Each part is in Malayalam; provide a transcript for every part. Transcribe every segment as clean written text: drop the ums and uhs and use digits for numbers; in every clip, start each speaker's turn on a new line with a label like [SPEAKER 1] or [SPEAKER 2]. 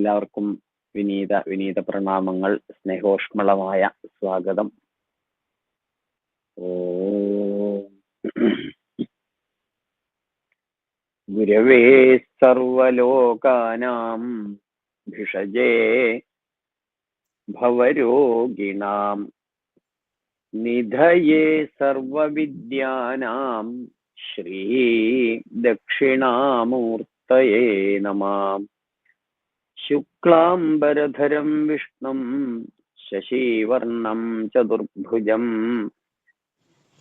[SPEAKER 1] എല്ലാവർക്കും വിനീത പ്രണാമങ്ങൾ, സ്നേഹോഷ്മളമായ സ്വാഗതം. ഗുരവേ സർവലോകാനാം ഭിഷജേ ഭവരോഗിണാം നിധയേ സർവവിദ്യാനാം ശ്രീ ദക്ഷിണാമൂർത്തയേ നമഃ. ശുക്ലാംബരധരം വിഷ്ണും ശശിവർണം ചതുർഭുജം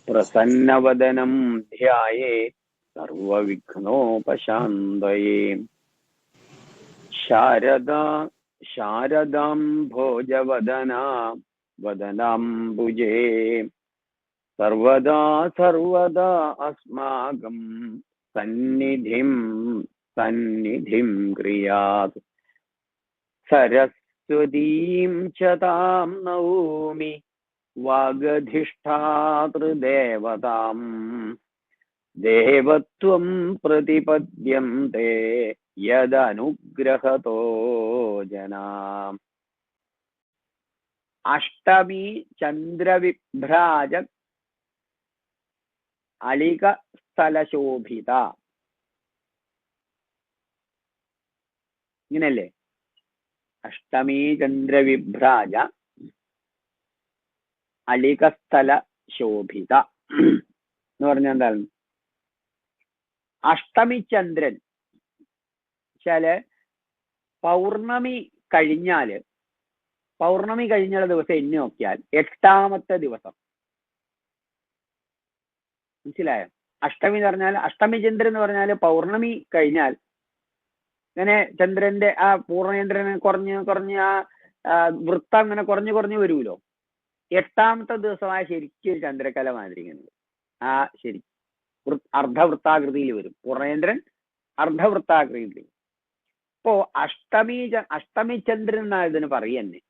[SPEAKER 1] പ്രസന്നവദനം ധ്യായേത് സർവവിഘ്നോപശാന്തയേ. ശാരദാം ഭോജവദനാംബുജേ സർവദാ അസ്മാകം സന്നിധിം ക്രിയാത്. സരസ്വതീം ച താം നൗമി വാഗധിഷ്ഠാതൃദേവതാം ദേവത്വം പ്രതിപദ്യന്തെ യദനുഗ്രഹതോ ജനാം. അഷ്ടമി ചന്ദ്രവിഭ്രാജ അളിക സ്ഥലശോഭിത. ഇങ്ങനല്ലേ? അഷ്ടമി ചന്ദ്രവിഭ്രാജ അളികസ്ഥല ശോഭിത എന്ന് പറഞ്ഞാൽ എന്താണ്? അഷ്ടമി ചന്ദ്രൻ വെച്ചാല് പൗർണമി കഴിഞ്ഞാല്, പൗർണമി കഴിഞ്ഞുള്ള ദിവസം എണ്ണി നോക്കിയാൽ 8ാമത്തെ ദിവസം. മനസ്സിലായോ? അഷ്ടമി എന്ന് പറഞ്ഞാൽ, അഷ്ടമി ചന്ദ്രൻ എന്ന് പറഞ്ഞാല് പൗർണമി കഴിഞ്ഞാൽ ഇങ്ങനെ ചന്ദ്രന്റെ ആ പൂർണ്ണചന്ദ്രന് കുറഞ്ഞ് ആ വൃത്തം ഇങ്ങനെ കുറഞ്ഞു വരുമല്ലോ. 8ാമത്തെ ദിവസമായ ശരിക്കും ചന്ദ്രക്കല മാതിരി ഇങ്ങനെ ആ ശരി അർദ്ധവൃത്താകൃതിയിൽ വരും. പൂർണ്ണചന്ദ്രൻ അർദ്ധവൃത്താകൃതിയിൽ. ഇപ്പോ അഷ്ടമി ചന്ദ്രൻ എന്നാണ് ഇതിന് പറയുന്നേ.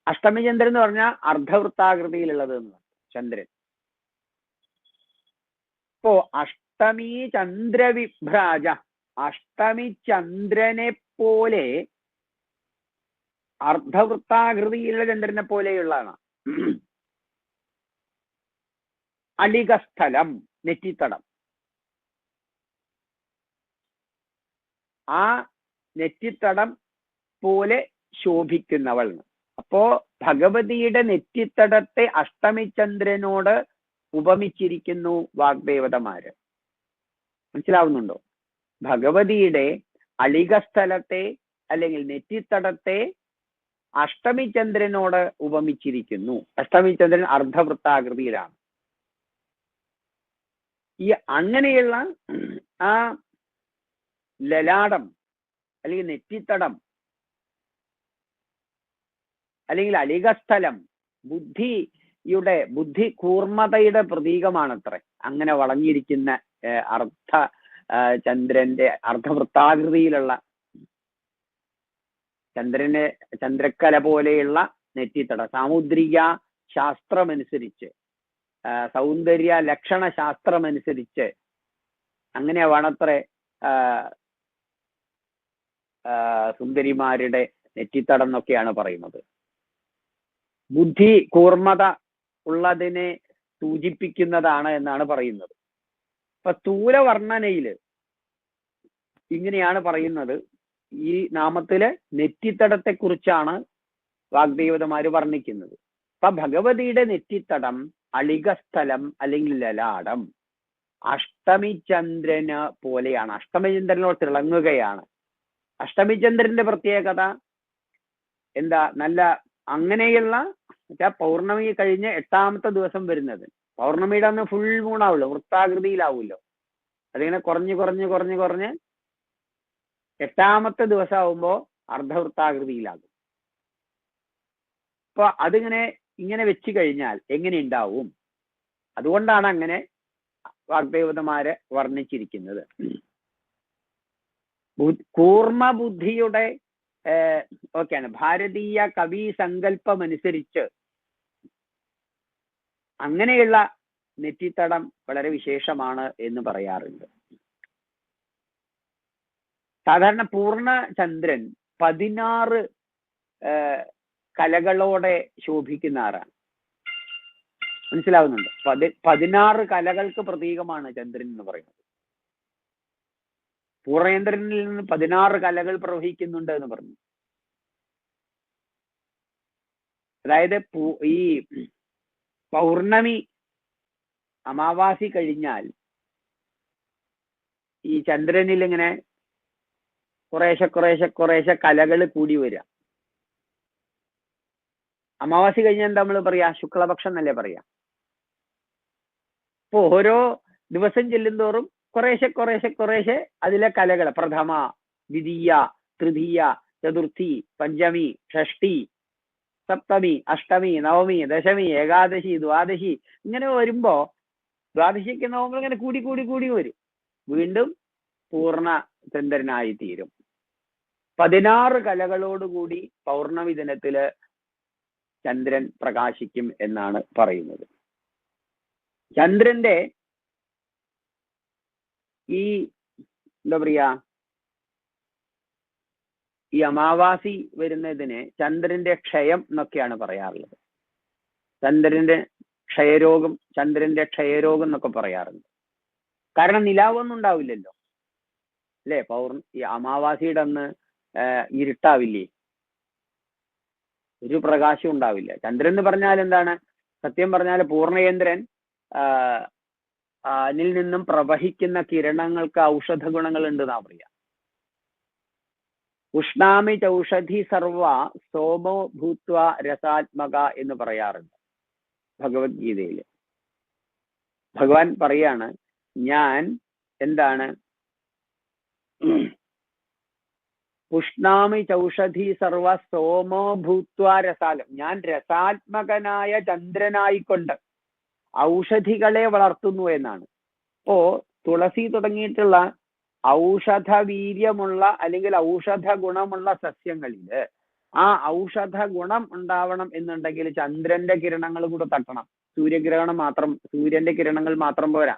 [SPEAKER 1] അഷ്ടമി ചന്ദ്രൻ എന്ന് പറഞ്ഞാൽ അർദ്ധവൃത്താകൃതിയിലുള്ളത് എന്ന് ചന്ദ്രൻ. ഇപ്പോ അഷ്ടമി ചന്ദ്രവിഭ്രാജ, അഷ്ടമി ചന്ദ്രനെ പോലെ അർദ്ധവൃത്താകൃതിയിലുള്ള ചന്ദ്രനെ പോലെയുള്ളതാണ്. അളികസ്ഥലം, നെറ്റിത്തടം. ആ നെറ്റിത്തടം പോലെ ശോഭിക്കുന്നവൾ. അപ്പോ ഭഗവതിയുടെ നെറ്റിത്തടത്തെ അഷ്ടമിചന്ദ്രനോട് ഉപമിച്ചിരിക്കുന്നു വാഗ്ദേവതമാര്. മനസ്സിലാവുന്നുണ്ടോ? ഭഗവതിയുടെ അളികസ്ഥലത്തെ അല്ലെങ്കിൽ നെറ്റിത്തടത്തെ അഷ്ടമിചന്ദ്രനോട് ഉപമിച്ചിരിക്കുന്നു. അഷ്ടമിചന്ദ്രൻ അർദ്ധവൃത്താകൃതിയിലാണ്. ഈ അങ്ങനെയുള്ള ആ ലലാടം അല്ലെങ്കിൽ നെറ്റിത്തടം അല്ലെങ്കിൽ അളികസ്ഥലം ബുദ്ധി കൂർമ്മതയുടെ പ്രതീകമാണത്രേ. അങ്ങനെ വളഞ്ഞിരിക്കുന്ന ചന്ദ്രന്റെ അർദ്ധവൃത്താകൃതിയിലുള്ള ചന്ദ്രക്കല പോലെയുള്ള നെറ്റിത്തട സാമുദ്രിക ശാസ്ത്രമനുസരിച്ച്, സൗന്ദര്യ ലക്ഷണ ശാസ്ത്രമനുസരിച്ച് അങ്ങനെ വേണത്രേ സുന്ദരിമാരുടെ നെറ്റിത്തടം എന്നൊക്കെയാണ് പറയുന്നത്. ബുദ്ധി കൂർമ്മത ഉള്ളതിനെ സൂചിപ്പിക്കുന്നതാണ് എന്നാണ് പറയുന്നത്. ഇപ്പൊ സ്ഥൂലവർണ്ണനയില് ഇങ്ങനെയാണ് പറയുന്നത്. ഈ നാമത്തില് നെറ്റിത്തടത്തെ കുറിച്ചാണ് വാഗ്ദേവതമാര് വർണ്ണിക്കുന്നത്. അപ്പൊ ഭഗവതിയുടെ നെറ്റിത്തടം അളികസ്ഥലം അല്ലെങ്കിൽ ലലാടം അഷ്ടമിചന്ദ്രന് പോലെയാണ്. അഷ്ടമിചന്ദ്രനോട് തിളങ്ങുകയാണ്. അഷ്ടമിചന്ദ്രന്റെ പ്രത്യേകത എന്താ? നല്ല അങ്ങനെയുള്ള പൗർണമി കഴിഞ്ഞ് 8ാമത്തെ ദിവസം വരുന്നത്. പൗർണമിയുടെ അന്ന് ഫുൾ മൂണാവുള്ളൂ, വൃത്താകൃതിയിലാവുമല്ലോ. അതിങ്ങനെ കുറഞ്ഞ് 8ാമത്തെ ദിവസം ആവുമ്പോ അർദ്ധവൃത്താകൃതിയിലാകും. അപ്പൊ ഇങ്ങനെ വെച്ച് കഴിഞ്ഞാൽ എങ്ങനെ ഉണ്ടാവും? അതുകൊണ്ടാണ് അങ്ങനെ വാഗ്ദേവതമാരെ വർണ്ണിച്ചിരിക്കുന്നത്. കൂർമ്മ ബുദ്ധിയുടെ ഓക്കെയാണ്. ഭാരതീയ കവി സങ്കല്പം അനുസരിച്ച് അങ്ങനെയുള്ള നെറ്റിത്തടം വളരെ വിശേഷമാണ് എന്ന് പറയാറുണ്ട്. സാധാരണ പൂർണ്ണ ചന്ദ്രൻ 16 കലകളോടെ ശോഭിക്കുന്ന ആറാണ്. മനസ്സിലാവുന്നുണ്ട്? 16 കലകൾക്ക് പ്രതീകമാണ് ചന്ദ്രൻ എന്ന് പറയുന്നത്. പൂർണ്ണചന്ദ്രനിൽ നിന്ന് 16 കലകൾ പ്രവഹിക്കുന്നുണ്ട് എന്ന് പറഞ്ഞു. അതായത് ഈ പൗർണമി അമാവാസി കഴിഞ്ഞാൽ ഈ ചന്ദ്രനിൽ ഇങ്ങനെ കുറേശ്ശെ കലകൾ കൂടി വരിക. അമാവാസി കഴിഞ്ഞാൽ എന്താ നമ്മൾ പറയാ? ശുക്ലപക്ഷം എന്നല്ലേ പറയാ. അപ്പൊ ഓരോ ദിവസം ചെല്ലുന്തോറും കുറേശ്ശെ അതിലെ കലകൾ പ്രഥമ, ദ്വിതീയ, തൃതീയ, ചതുർത്ഥി, പഞ്ചമി, ഷഷ്ടി, സപ്തമി, അഷ്ടമി, നവമി, ദശമി, ഏകാദശി, ദ്വാദശി ഇങ്ങനെ വരുമ്പോ ദ്വാദശിക്ക് നവമി ഇങ്ങനെ കൂടി വരും. വീണ്ടും പൂർണ്ണ ചന്ദ്രനായി തീരും. 16 കലകളോടുകൂടി പൗർണമി ദിനത്തില് ചന്ദ്രൻ പ്രകാശിക്കും എന്നാണ് പറയുന്നത്. ചന്ദ്രന്റെ ഈ എന്താ പറയാ, ഈ അമാവാസി വരുന്നതിന് ചന്ദ്രന്റെ ക്ഷയം എന്നൊക്കെയാണ് പറയാറുള്ളത്. ചന്ദ്രന്റെ ക്ഷയരോഗം എന്നൊക്കെ പറയാറുണ്ട്. കാരണം നിലാവൊന്നും ഉണ്ടാവില്ലല്ലോ അല്ലേ? ഈ അമാവാസിയുടെ അന്ന് ഇരുട്ടാവില്ലേ? ഒരു പ്രകാശം ഉണ്ടാവില്ല. ചന്ദ്രൻ എന്ന് പറഞ്ഞാൽ എന്താണ്? സത്യം പറഞ്ഞാൽ പൂർണ്ണചന്ദ്രൻ അതിൽ നിന്നും പ്രവഹിക്കുന്ന കിരണങ്ങൾക്ക് ഔഷധ ഗുണങ്ങൾ ഉണ്ട് എന്നാ പറയാ. ഉഷ്ണാമി ചൗഷധി സർവ സോമോ ഭൂത്വ രസാത്മക എന്ന് പറയാറുണ്ട് ഭഗവത്ഗീതയിൽ. ഭഗവാൻ പറയാണ്, ഞാൻ എന്താണ് ഉഷ്ണാമി ചൗഷധി സർവ സോമോ ഭൂത്വ രസാലം, ഞാൻ രസാത്മകനായ ചന്ദ്രനായിക്കൊണ്ട് ഔഷധികളെ വളർത്തുന്നു എന്നാണ്. അപ്പോ തുളസി തുടങ്ങിയിട്ടുള്ള ഔഷധ വീര്യമുള്ള അല്ലെങ്കിൽ ഔഷധ ഗുണമുള്ള സസ്യങ്ങളില് ആ ഔഷധ ഗുണം ഉണ്ടാവണം എന്നുണ്ടെങ്കിൽ ചന്ദ്രന്റെ കിരണങ്ങൾ കൂടെ തട്ടണം. സൂര്യന്റെ കിരണങ്ങൾ മാത്രം പോരാ.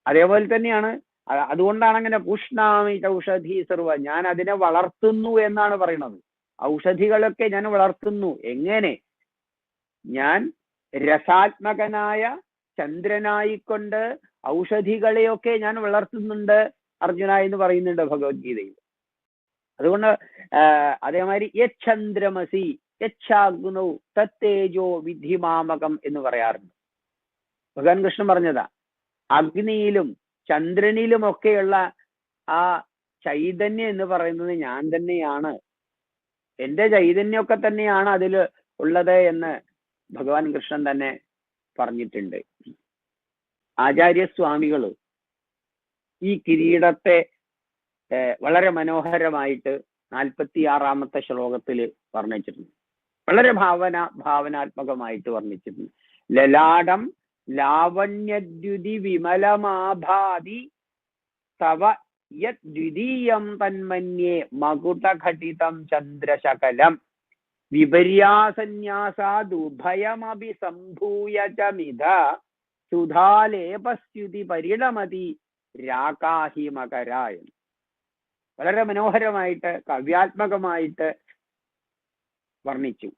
[SPEAKER 1] അതേപോലെ തന്നെയാണ്, അതുകൊണ്ടാണ് അങ്ങനെ ഉഷ്ണാമി ഔഷധി സർവ, ഞാൻ അതിനെ വളർത്തുന്നു എന്നാണ് പറയുന്നത്. ഔഷധികളൊക്കെ ഞാൻ വളർത്തുന്നു. എങ്ങനെ? ഞാൻ രസാത്മകനായ ചന്ദ്രനായിക്കൊണ്ട് ഔഷധികളെയൊക്കെ ഞാൻ വളർത്തുന്നുണ്ട് അർജുന എന്ന് പറയുന്നുണ്ട് ഭഗവത്ഗീതയിൽ. അതുകൊണ്ട് അതേമാതിരി യച്ഛന്ദ്രമസി യച്ഛാഗ്നൗ തത്തേജോ വിധിമാമകം എന്ന് പറയാറുണ്ട്. ഭഗവാൻ കൃഷ്ണൻ പറഞ്ഞതാ, അഗ്നിയിലും ചന്ദ്രനിലുമൊക്കെയുള്ള ആ ചൈതന്യം എന്ന് പറയുന്നത് ഞാൻ തന്നെയാണ്, എന്റെ ചൈതന്യമൊക്കെ തന്നെയാണ് അതിൽ ഉള്ളത് എന്ന് ഭഗവാൻ കൃഷ്ണൻ തന്നെ പറഞ്ഞിട്ടുണ്ട്. ആചാര്യസ്വാമികൾ ഈ കിരീടത്തെ വളരെ മനോഹരമായിട്ട് 46-ാമത്തെ ശ്ലോകത്തിൽ വർണ്ണിച്ചിട്ടുണ്ട്. വളരെ ഭാവനാത്മകമായിട്ട് വർണ്ണിച്ചിട്ടുണ്ട്. ലലാടം ലാവണ്യദ്യുതി വിമലമാഭാതി തവ യദ്വിതീയം തന്മന്യേ മകുടഘടിതം ചന്ദ്രശകലം വിപര്യാസന്യാസാദുഭയമപി സംഭൂയ ച മിഥ സുധാലേപസ്യുതി പരിണമതി രാകാഹി മകരായ. വളരെ മനോഹരമായിട്ട് കാവ്യാത്മകമായിട്ട് വർണ്ണിച്ചു.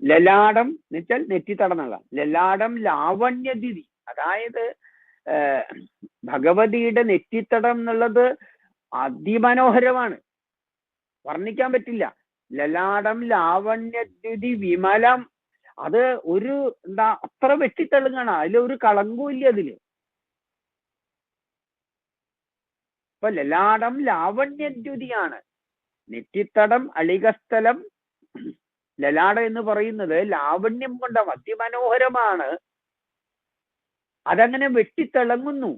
[SPEAKER 1] ലലാടം എന്ന് വെച്ചാൽ നെറ്റിത്തടന്നുള്ള ലലാടം ലാവണ്യദിതി, അതായത് ഭഗവതിയുടെ നെറ്റിത്തടം എന്നുള്ളത് അതിമനോഹരമാണ്, വർണ്ണിക്കാൻ പറ്റില്ല. ലലാടം ലാവണ്യദ്യുതി വിമലം, അത് ഒരു എന്താ അത്ര വെട്ടിത്തെളുങ്ങാണ്, അതിലൊരു കളങ്കവും ഇല്ല അതില്. ഇപ്പൊ ലലാടം ലാവണ്യദ്യുതിയാണ്, നെറ്റിത്തടം അളികസ്ഥലം. ലലാടം എന്ന് പറയുന്നത് ലാവണ്യം കൊണ്ട് അതിമനോഹരമാണ്, അതങ്ങനെ വെട്ടിത്തിളങ്ങുന്നു.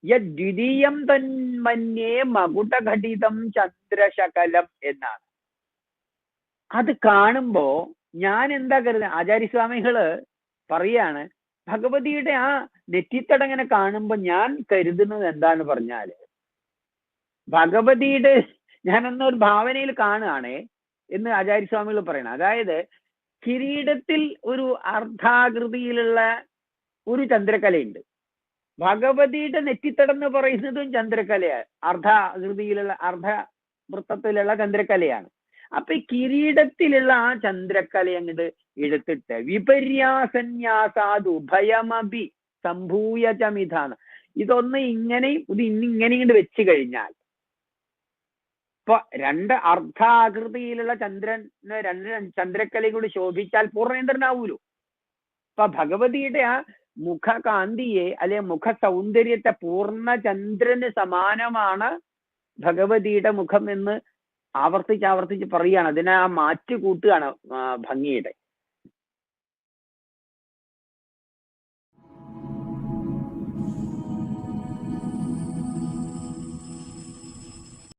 [SPEAKER 1] യദ്വിതീയം തന്മന്യേ മകുടഘടിതം ചന്ദ്രശകലം എന്നാണ്. അത് കാണുമ്പോ ഞാൻ എന്താ കരുതുന്നത്, ആചാര്യസ്വാമികള് പറയാണ്, ഭഗവതിയുടെ ആ നെറ്റിത്തടങ്ങനെ കാണുമ്പോ ഞാൻ കരുതുന്നത് എന്താന്ന് പറഞ്ഞാല്, ഭഗവതിയുടെ ഞാനൊന്നൊരു ഭാവനയിൽ കാണുകയാണേ എന്ന് ആചാര്യസ്വാമികൾ പറയണം. അതായത് കിരീടത്തിൽ ഒരു അർദ്ധാകൃതിയിലുള്ള ഒരു ചന്ദ്രക്കലയുണ്ട്, ഭഗവതിയുടെ നെറ്റിത്തടം എന്ന് പറയുന്നതും ചന്ദ്രക്കലയാണ്, അർദ്ധവൃത്തത്തിലുള്ള ചന്ദ്രക്കലയാണ്. അപ്പൊ ഈ കിരീടത്തിലുള്ള ആ ചന്ദ്രക്കല അങ്ങോട്ട് എടുത്തിട്ട് വിപര്യാസന്യാസാദ് ഉഭയമഭി സംഭൂയ ചമിതാണ്, ഇതൊന്ന് ഇങ്ങനെയും ഇത് ഇങ്ങനെയും കൊണ്ട് വെച്ച് കഴിഞ്ഞാൽ ഇപ്പൊ രണ്ട് അർദ്ധാകൃതിയിലുള്ള രണ്ട് ചന്ദ്രക്കലയും കൂടി ശോഭിച്ചാൽ പൂർണ്ണേന്ദ്രനാവൂലോ. അപ്പൊ ഭഗവതിയുടെ ആ മുഖകാന്തിയെ അല്ലെ മുഖ സൗന്ദര്യത്തെ പൂർണ്ണചന്ദ്രന് സമാനമാണ് ഭഗവതിയുടെ മുഖം എന്ന് ആവർത്തിച്ച് പറയുകയാണ്. അതിനെ ആ മാറ്റി കൂട്ടുകയാണ് ഭംഗിയുടെ.